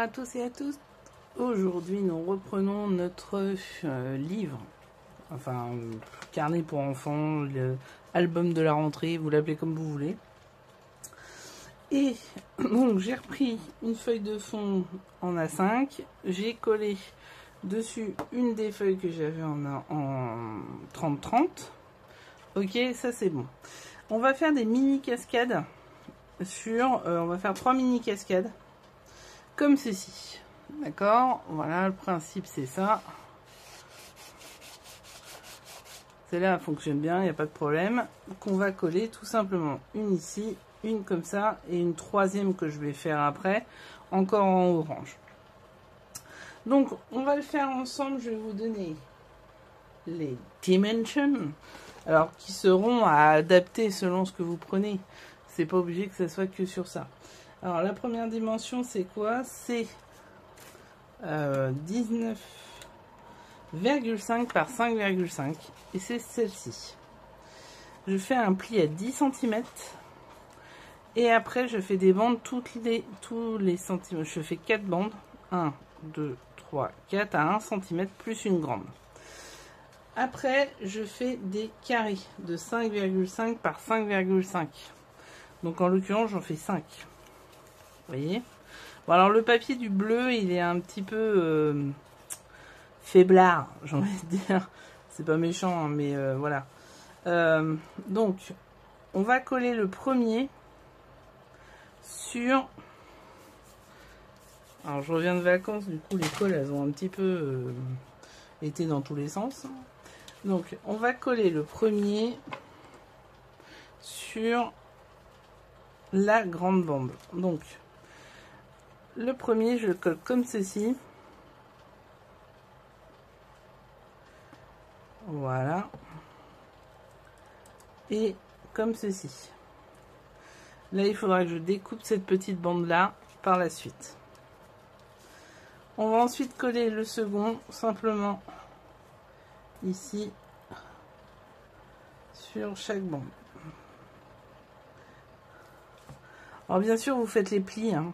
à tous et à tous. Aujourd'hui, nous reprenons notre livre, enfin carnet pour enfants, album de la rentrée, vous l'appelez comme vous voulez. Et donc j'ai repris une feuille de fond en A5, j'ai collé dessus une des feuilles que j'avais en 30-30. Ok, ça c'est bon. On va faire des mini cascades on va faire 3 mini cascades comme ceci. D'accord, voilà, le principe c'est ça. Celle-là fonctionne bien, il n'y a pas de problème. Qu'on va coller tout simplement une ici, une comme ça, et une troisième que je vais faire après, encore en orange. Donc, on va le faire ensemble. Je vais vous donner les dimensions, alors qui seront à adapter selon ce que vous prenez. C'est pas obligé que ça soit que sur ça. Alors, la première dimension, c'est quoi? C'est 19,5 par 5,5 et c'est celle-ci. Je fais un pli à 10 cm et après je fais des bandes tous les centimètres. Je fais 4 bandes, 1, 2, 3, 4 à 1 cm plus une grande. Après je fais des carrés de 5,5 par 5,5. Donc en l'occurrence j'en fais 5. Vous voyez? Bon, alors le papier du bleu il est un petit peu faiblard, j'ai envie de dire. C'est pas méchant, hein, mais voilà. Donc, on va coller le premier sur... Alors, je reviens de vacances, du coup, les colles, elles ont un petit peu été dans tous les sens. Donc, on va coller le premier sur la grande bande. Donc, le premier, je le colle comme ceci. Voilà. Et comme ceci. Là, il faudra que je découpe cette petite bande là par la suite. On va ensuite coller le second simplement ici sur chaque bande. Alors bien sûr, vous faites les plis, hein.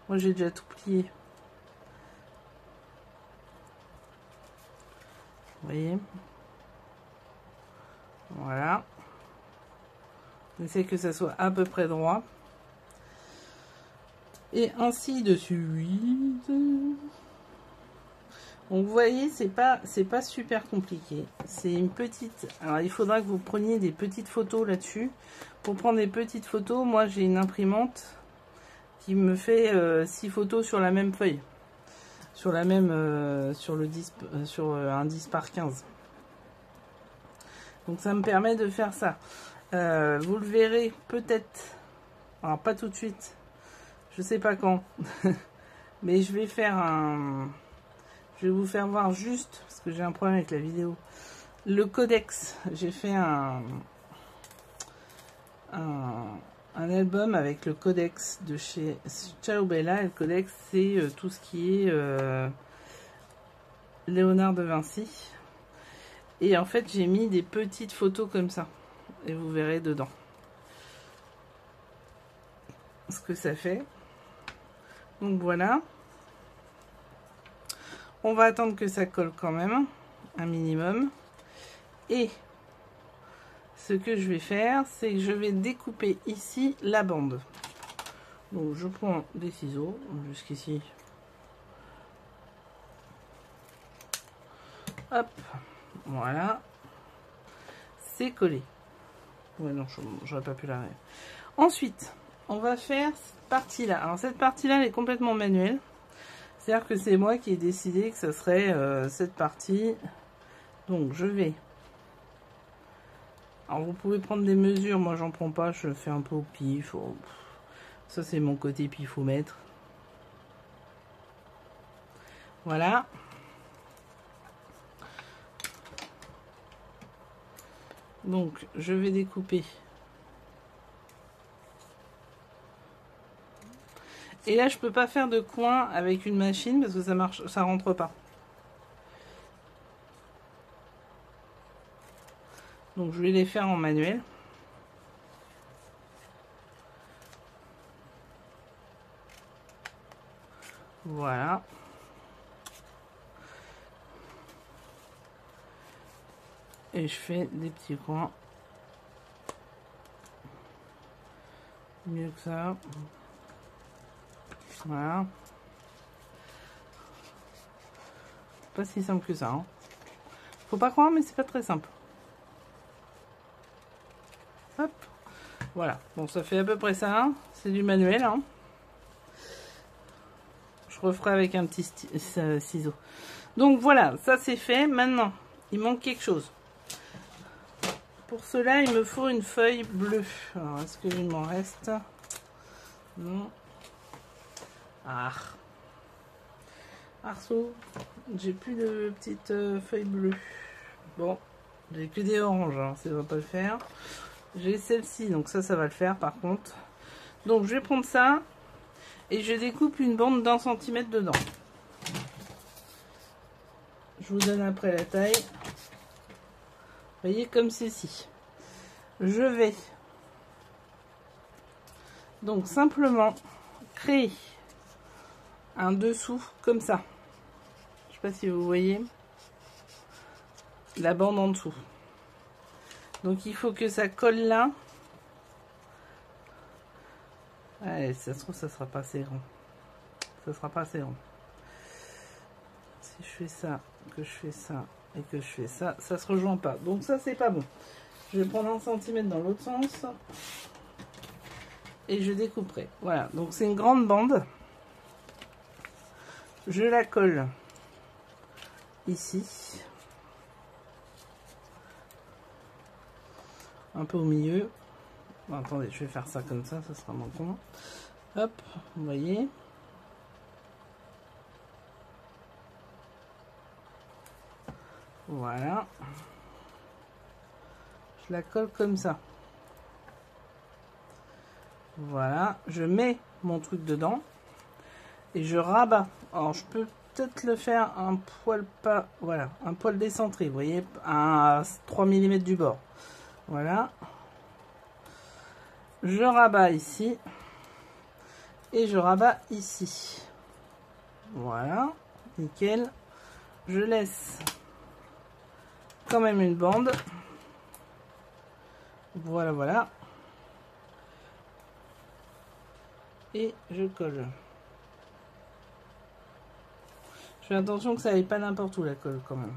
Moi, j'ai déjà tout plié. Vous voyez? Voilà. J'essaie que ça soit à peu près droit. Et ainsi de suite. Donc vous voyez, c'est pas super compliqué. C'est une petite... Alors il faudra que vous preniez des petites photos là-dessus. Pour prendre des petites photos, moi j'ai une imprimante qui me fait 6 photos sur la même feuille. Sur la même... sur un 10 par 15. Donc ça me permet de faire ça. Vous le verrez peut-être, alors pas tout de suite, je sais pas quand, mais je vais faire je vais vous faire voir juste, parce que j'ai un problème avec la vidéo, le codex. J'ai fait un album avec le codex de chez Ciao Bella, et le codex c'est tout ce qui est Léonard de Vinci, et en fait j'ai mis des petites photos comme ça, et vous verrez dedans ce que ça fait. Donc voilà, on va attendre que ça colle quand même un minimum, et ce que je vais faire, c'est que je vais découper ici la bande. Donc je prends des ciseaux jusqu'ici, hop, voilà, c'est collé. Ouais, non, j'aurais pas pu l'arrêter. Ensuite, on va faire cette partie-là. Alors, cette partie-là, elle est complètement manuelle. C'est-à-dire que c'est moi qui ai décidé que ça serait cette partie. Donc, je vais... Alors, vous pouvez prendre des mesures. Moi, j'en prends pas. Je fais un peu au pif. Oh, ça, c'est mon côté pifomètre. Voilà. Donc, je vais découper. Et là, je peux pas faire de coin avec une machine parce que ça marche, ça rentre pas. Donc, je vais les faire en manuel. Voilà. Et je fais des petits coins. Mieux que ça. Voilà. Pas si simple que ça. Hein. Faut pas croire, mais c'est pas très simple. Hop. Voilà. Bon, ça fait à peu près ça. Hein. C'est du manuel. Hein. Je referai avec un petit ciseau. Donc voilà, ça c'est fait. Maintenant, il manque quelque chose. Pour cela, il me faut une feuille bleue. Alors, est-ce qu'il m'en reste? Non. Ah. Arceau. J'ai plus de petites feuilles bleues. Bon, j'ai que des oranges, hein, ça va pas le faire. J'ai celle-ci, donc ça va le faire par contre. Donc je vais prendre ça et je découpe une bande d'1 cm dedans. Je vous donne après la taille. Vous voyez, comme ceci. Je vais donc simplement créer un dessous comme ça. Je sais pas si vous voyez la bande en dessous. Donc il faut que ça colle là. Allez, ça se trouve, ça sera pas assez rond. Ça sera pas assez rond. Si je fais ça, que je fais ça et que je fais ça, ça se rejoint pas. Donc ça, c'est pas bon. Je vais prendre 1 cm dans l'autre sens et je découperai. Voilà, donc c'est une grande bande. Je la colle ici, un peu au milieu. Bon, attendez, je vais faire ça comme ça sera moins con. Hop, vous voyez. Voilà. Je la colle comme ça. Voilà, je mets mon truc dedans et je rabats. Alors je peux peut-être le faire un poil pas, voilà, un poil décentré, vous voyez, à 3 mm du bord. Voilà. Je rabats ici et je rabats ici. Voilà, nickel. Je laisse quand même une bande. Voilà, voilà. Et je colle. Je fais attention que ça n'aille pas n'importe où la colle quand même.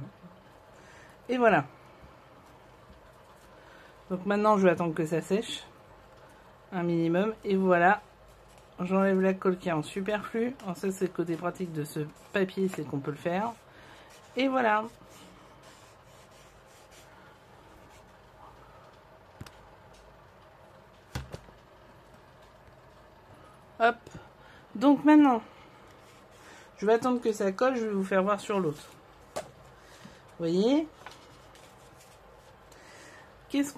Et voilà. Donc maintenant je vais attendre que ça sèche. Un minimum. Et voilà. J'enlève la colle qui est en superflu. Alors ça c'est le côté pratique de ce papier, c'est qu'on peut le faire. Et voilà. Hop. Donc maintenant, je vais attendre que ça colle, je vais vous faire voir sur l'autre. Vous voyez?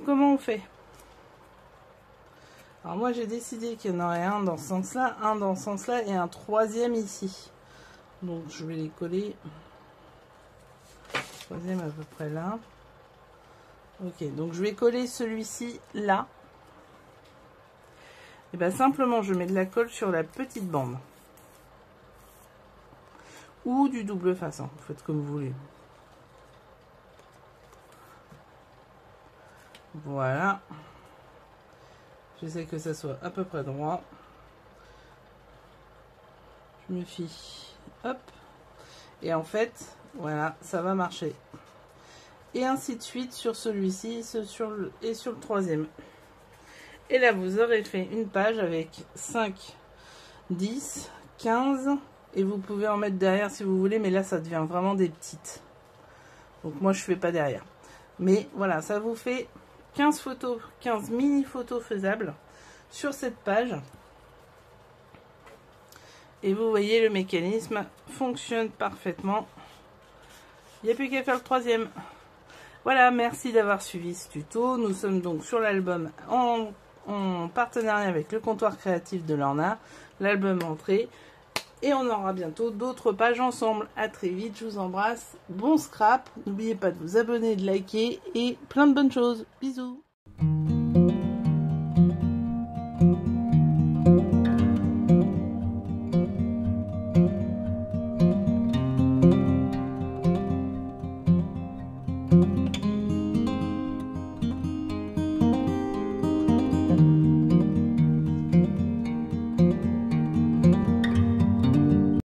Comment on fait? Alors moi j'ai décidé qu'il y en aurait un dans ce sens-là, un dans ce sens-là et un troisième ici. Donc je vais les coller. Troisième à peu près là. Ok, donc je vais coller celui-ci là. Et bien simplement je mets de la colle sur la petite bande. Ou du double face, hein. Vous faites comme vous voulez. Voilà. J'essaie que ça soit à peu près droit. Je me fie. Hop. Et en fait, voilà, ça va marcher. Et ainsi de suite sur celui-ci et sur le troisième. Et là, vous aurez fait une page avec 5, 10, 15. Et vous pouvez en mettre derrière si vous voulez. Mais là, ça devient vraiment des petites. Donc moi, je fais pas derrière. Mais voilà, ça vous fait 15 photos, 15 mini photos faisables sur cette page. Et vous voyez, le mécanisme fonctionne parfaitement. Il n'y a plus qu'à faire le troisième. Voilà, merci d'avoir suivi ce tuto. Nous sommes donc sur l'album en partenariat avec le comptoir créatif de Lorna, l'album entrée. Et on aura bientôt d'autres pages ensemble. À très vite, je vous embrasse. Bon scrap. N'oubliez pas de vous abonner, de liker et plein de bonnes choses. Bisous.